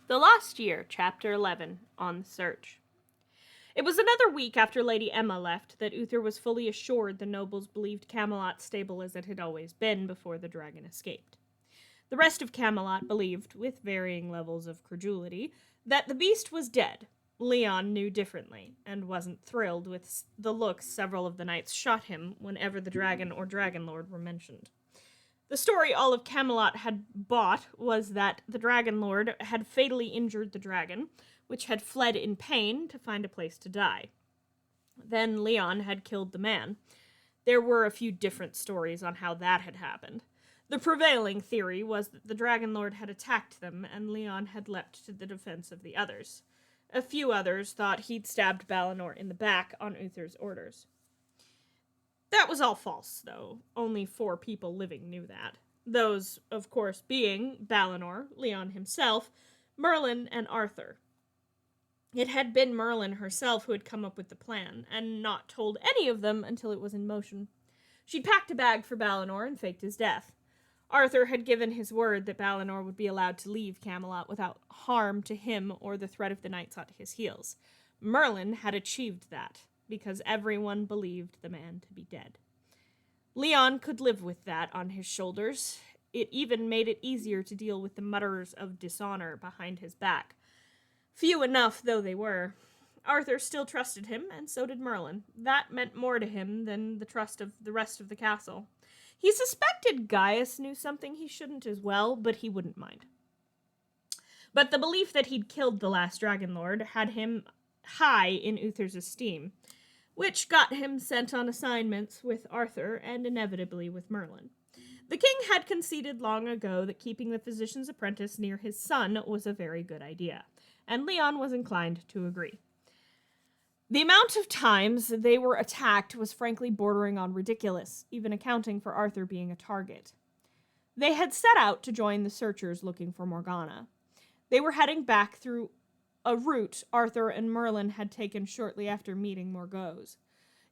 The Lost Year, Chapter 11, On the Search. It was another week after Lady Emma left that Uther was fully assured the nobles believed Camelot stable as it had always been before the dragon escaped. The rest of Camelot believed, with varying levels of credulity, that the beast was dead. Leon knew differently, and wasn't thrilled with the looks several of the knights shot him whenever the dragon or dragonlord were mentioned. The story all of Camelot had bought was that the dragonlord had fatally injured the dragon, which had fled in pain to find a place to die. Then Leon had killed the man. There were a few different stories on how that had happened. The prevailing theory was that the dragonlord had attacked them and Leon had leapt to the defense of the others. A few others thought he'd stabbed Balinor in the back on Uther's orders. That was all false, though. Only 4 people living knew that. Those, of course, being Balinor, Leon himself, Merlin, and Arthur. It had been Merlin herself who had come up with the plan, and not told any of them until it was in motion. She'd packed a bag for Balinor and faked his death. Arthur had given his word that Balinor would be allowed to leave Camelot without harm to him or the threat of the knights at his heels. Merlin had achieved that, because everyone believed the man to be dead. Leon could live with that on his shoulders. It even made it easier to deal with the mutterers of dishonor behind his back. Few enough though they were. Arthur still trusted him, and so did Merlin. That meant more to him than the trust of the rest of the castle. He suspected Gaius knew something he shouldn't as well, but he wouldn't mind. But the belief that he'd killed the last dragonlord had him high in Uther's esteem, which got him sent on assignments with Arthur and inevitably with Merlin. The king had conceded long ago that keeping the physician's apprentice near his son was a very good idea, and Leon was inclined to agree. The amount of times they were attacked was frankly bordering on ridiculous, even accounting for Arthur being a target. They had set out to join the searchers looking for Morgana. They were heading back through a route Arthur and Merlin had taken shortly after meeting Morgause.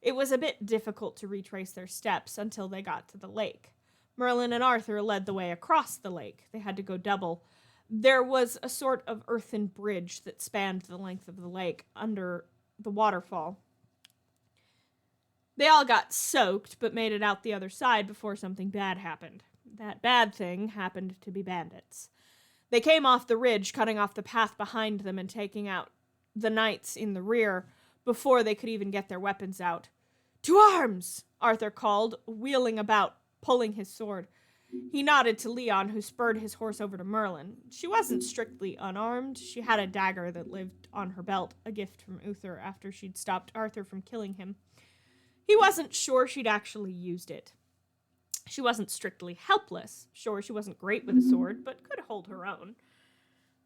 It was a bit difficult to retrace their steps until they got to the lake. Merlin and Arthur led the way across the lake. They had to go double. There was a sort of earthen bridge that spanned the length of the lake under the waterfall. They all got soaked, but made it out the other side before something bad happened. That bad thing happened to be bandits. They came off the ridge, cutting off the path behind them and taking out the knights in the rear before they could even get their weapons out. "To arms!" Arthur called, wheeling about, pulling his sword. He nodded to Leon, who spurred his horse over to Merlin. She wasn't strictly unarmed. She had a dagger that lived on her belt, a gift from Uther after she'd stopped Arthur from killing him. He wasn't sure she'd actually used it. She wasn't strictly helpless. Sure, she wasn't great with a sword, but could hold her own.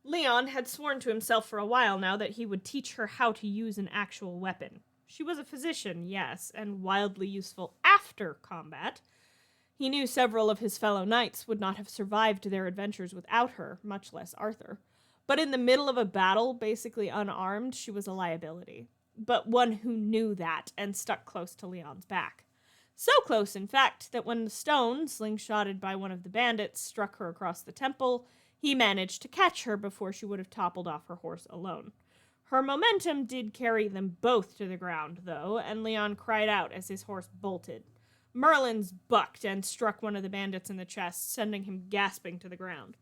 Leon had sworn to himself for a while now that he would teach her how to use an actual weapon. She was a physician, yes, and wildly useful after combat. He knew several of his fellow knights would not have survived their adventures without her, much less Arthur. But in the middle of a battle, basically unarmed, she was a liability. But one who knew that and stuck close to Leon's back. So close, in fact, that when the stone, slingshotted by one of the bandits, struck her across the temple, he managed to catch her before she would have toppled off her horse alone. Her momentum did carry them both to the ground, though, and Leon cried out as his horse bolted. Merlin's bucked and struck one of the bandits in the chest, sending him gasping to the ground.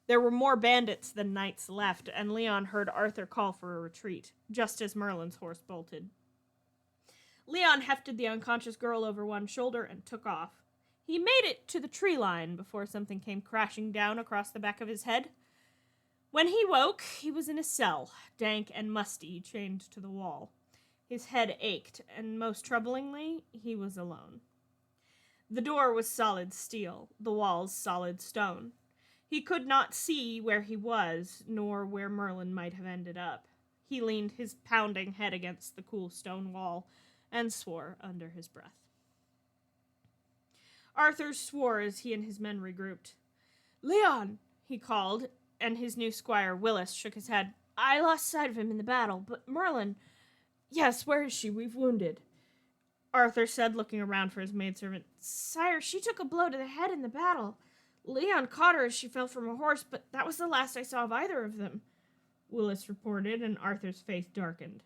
There were more bandits than knights left, and Leon heard Arthur call for a retreat, just as Merlin's horse bolted. Leon hefted the unconscious girl over one shoulder and took off. He made it to the tree line before something came crashing down across the back of his head. When he woke, he was in a cell, dank and musty, chained to the wall. His head ached, and most troublingly, he was alone. The door was solid steel, the walls solid stone. He could not see where he was, nor where Merlin might have ended up. He leaned his pounding head against the cool stone wall and swore under his breath. Arthur swore as he and his men regrouped. "Leon," he called, and his new squire, Willis, shook his head. "I lost sight of him in the battle, but Merlin—" "Yes, where is she? We've wounded." Arthur said, looking around for his maidservant. "Sire, she took a blow to the head in the battle. Leon caught her as she fell from her horse, but that was the last I saw of either of them." Willis reported, and Arthur's face darkened.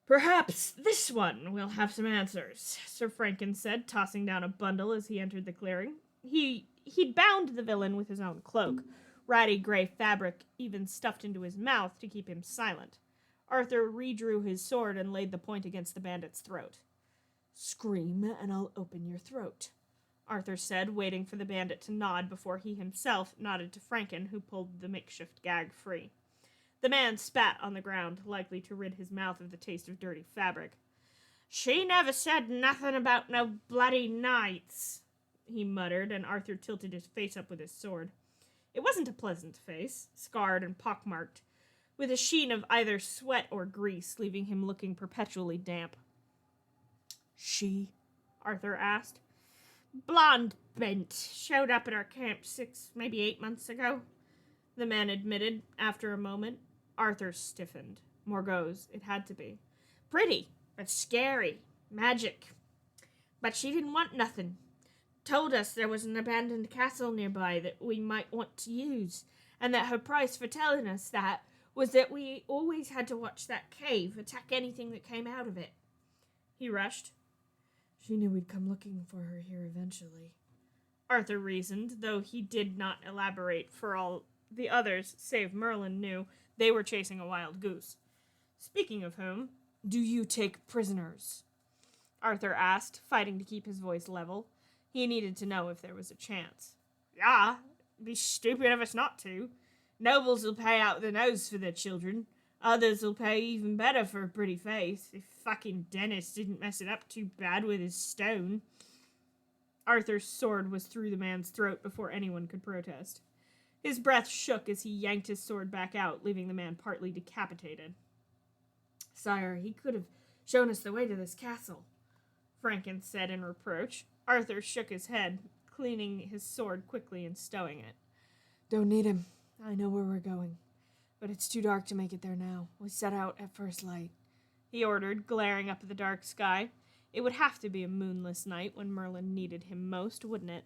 Perhaps this one will have some answers, Sir Franken said, tossing down a bundle as he entered the clearing. He'd bound the villain with his own cloak, ratty gray fabric even stuffed into his mouth to keep him silent. Arthur redrew his sword and laid the point against the bandit's throat. Scream, and I'll open your throat, Arthur said, waiting for the bandit to nod before he himself nodded to Franken, who pulled the makeshift gag free. The man spat on the ground, likely to rid his mouth of the taste of dirty fabric. She never said nothing about no bloody knights, he muttered, and Arthur tilted his face up with his sword. It wasn't a pleasant face, scarred and pockmarked, with a sheen of either sweat or grease, leaving him looking perpetually damp. She? Arthur asked. Blonde bent. Showed up at our camp 6, maybe 8 months ago, the man admitted after a moment. Arthur stiffened. Morgause, it had to be. Pretty, but scary. Magic. But she didn't want nothing. Told us there was an abandoned castle nearby that we might want to use, and that her price for telling us that was that we always had to watch that cave, attack anything that came out of it. He rushed. She knew we'd come looking for her here eventually, Arthur reasoned, though he did not elaborate, for all the others, save Merlin, knew they were chasing a wild goose. Speaking of whom, do you take prisoners? Arthur asked, fighting to keep his voice level. He needed to know if there was a chance. Yeah, it'd be stupid of us not to. Nobles will pay out the nose for their children. Others will pay even better for a pretty face, if fucking Dennis didn't mess it up too bad with his stone. Arthur's sword was through the man's throat before anyone could protest. His breath shook as he yanked his sword back out, leaving the man partly decapitated. Sire, he could have shown us the way to this castle, Franken said in reproach. Arthur shook his head, cleaning his sword quickly and stowing it. Don't need him. I know where we're going. But it's too dark to make it there now. We set out at first light, he ordered, glaring up at the dark sky. It would have to be a moonless night when Merlin needed him most, wouldn't it?